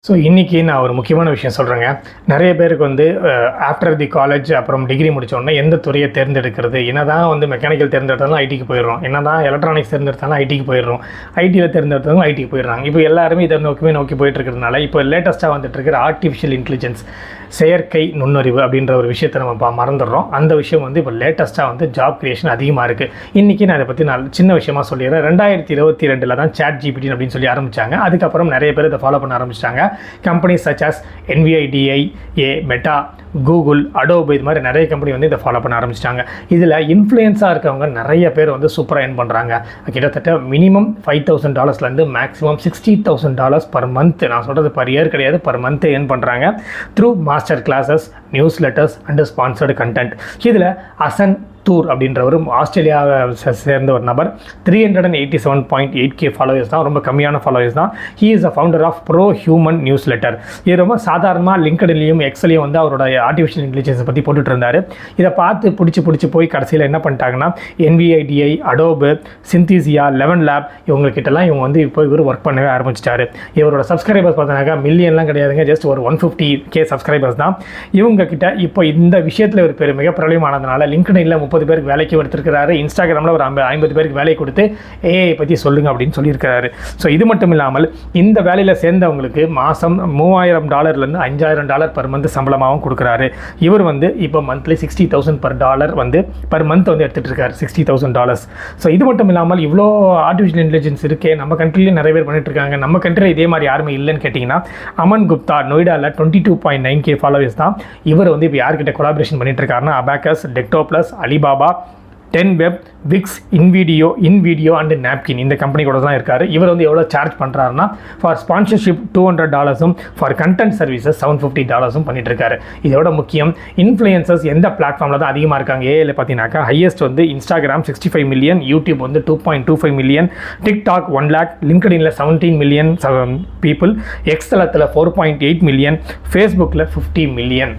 So இன்றைக்கி நான் ஒரு முக்கியமான விஷயம் சொல்கிறேங்க. நிறைய பேருக்கு வந்து ஆஃப்டர் தி காலேஜ் அப்புறம் டிகிரி முடித்தோடனே எந்த துறையை தேர்ந்தெடுக்கிறது, என்ன தான் வந்து மெக்கானிக்கல் தேர்ந்தெடுத்தாலும் ஐடிக்கு போயிடுறோம், என்ன தான் எலக்ட்ரானிக்ஸ் தேர்ந்தெடுத்தாலும் ஐடிக்கு போயிடுறோம், ஐடியில் தேர்ந்தெடுத்தாலும் ஐடிக்கு போயிடுறாங்க. இப்போ எல்லாருமே இதை நோக்கி போயிட்டு இருக்கிறதுனால இப்போ லேட்டஸ்ட்டாக வந்துட்டு இருக்கிற ஆர்டிஃபிஷியல் இன்டெலிஜென்ஸ், செயற்கை நுண்ணறிவு அப்படின்ற ஒரு விஷயத்தை நம்ம மறந்துடுறோம். அந்த விஷயம் வந்து இப்போ லேட்டஸ்ட்டாக வந்து ஜாப் கிரியேஷன் அதிகமாக இருக்குது. இன்றைக்கி நான் இதை பற்றி நான் சின்ன விஷயமாக சொல்லிடுறேன். 2022 தான் ChatGPT அப்படின்னு சொல்லி ஆரம்பித்தாங்க. அதுக்கப்புறம் நிறைய பேர் இதை ஃபாலோ பண்ண ஆரம்பிச்சிட்டாங்க. Companies such as NVIDIA, Meta, Google, Adobe, இது மாதிரி நிறைய கம்பெனி வந்து இதை ஃபாலோ பண்ண ஆரம்பிச்சிட்டாங்க. இதில் இன்ஃப்ளூயன்ஸாக இருக்கவங்க நிறைய பேர் வந்து சூப்பராக ஏர்ன் பண்ணுறாங்க. கிட்டத்தட்ட மினிமம் $5,000 மேக்ஸிமம் $60,000 பர் மந்த், நான் சொல்கிறது பர் இயர் கிடையாது, பர் மந்த் ஏர்ன் பண்ணுறாங்க through master classes, news letters and sponsored content. இதில் அசன் தூர் அப்படின்றவர் ஆஸ்திரேலியாவை சேர்ந்த ஒரு நபர். 387.8K ஃபாலோவர்ஸ் தான், ரொம்ப கம்மியான ஃபாலோவர்ஸ் தான். He is a founder of pro human newsletter. இது ரொம்ப சாதாரணமாக லிங்க்டின்லையும் எக்ஸ்லையும் வந்து அவரோட ஆர்டிஃபிஷியல் இன்டெலிஜென்ஸை பற்றி போட்டுட்டு இருந்தார். இதை பார்த்து பிடிச்சி போய் கடைசியில் என்ன பண்ணிட்டாங்கன்னா NVIDIA, அடோபு, சிந்தீசியா, 11 லேப் இவங்ககிட்டலாம் இவங்க வந்து இப்போ இவர் ஒர்க் பண்ணவே ஆரம்பிச்சிட்டாரு. இவரோட சப்ஸ்கிரைபர்ஸ் பார்த்தீங்கன்னாக்கா மில்லியன்லாம் கிடையாதுங்க, ஜஸ்ட் ஒரு 150K சப்ஸ்கிரைபர்ஸ் தான். இவங்ககிட்ட இப்போ இந்த விஷயத்தில் ஒரு மிக பிரபலமானதுனால லிங்க்டின்ல 30 பேருக்கு வேலைக்கு எடுத்திருக்கிறாரு. இன்ஸ்டாகிராமில் ஒரு 50 பேருக்கு வேலை கொடுத்து AI பற்றி சொல்லுங்க அப்படின்னு சொல்லியிருக்கிறாரு. ஸோ இது மட்டும் இல்லாமல் இந்த வேலையில் சேர்ந்தவங்களுக்கு மாதம் $3,000 $5,000 பர் மந்த் சம்பளமாகவும் கொடுக்குறாரு. இவர் வந்து இப்போ மந்த்லி $60,000 பர் டாலர் வந்து பர் மந்த் வந்து எடுத்துகிட்டு இருக்காரு, $60,000. ஸோ இது மட்டும் இல்லாமல் இவ்வளோ ஆர்டிஃபிஷியல் இன்டெலிஜென்ஸ் இருக்கே, நம்ம கண்ட்ரிலேயே நிறைய பேர் பண்ணிட்டு இருக்காங்க. நம்ம கண்ட்ரியில் இதே மாதிரி யாருமே இல்லைன்னு கேட்டிங்கன்னா அமன் குப்தா, நொய்டாவில் 22.9K ஃபாலோவர்ஸ் தான். இவர் வந்து இப்போ யார்கிட்ட கொலாபரேஷன் பண்ணிட்டு இருக்காருன்னா அபாக்கஸ், டெக்டோப்ளஸ், Alibaba, 10web, Wix, InVideo and Napkin, இந்த கம்பெனி கூட தான் இருக்கார். இவர் வந்து எவ்வளோ சார்ஜ் பண்ணுறாருன்னா for sponsorship $200, for content services $750 பண்ணிட்டு இருக்காரு. இதோட முக்கியம், இன்ஃப்ளூயன்சர்ஸ் எந்த பிளாட்ஃபார்மில் தான் அதிகமாக இருக்காங்க ஏஐல பார்த்தீங்கன்னாக்கா ஹையஸ்ட் வந்து இன்ஸ்டாகிராம் 65 மில்லியன், யூடியூப் வந்து 2.25 மில்லியன், டிக்டாக் 1 லேக், லிங்க்டின்ல 17 மில்லியன் பீப்புள், எக்ஸ் தளத்தில் 4.8 மில்லியன், ஃபேஸ்புக்கில் 50 மில்லியன்.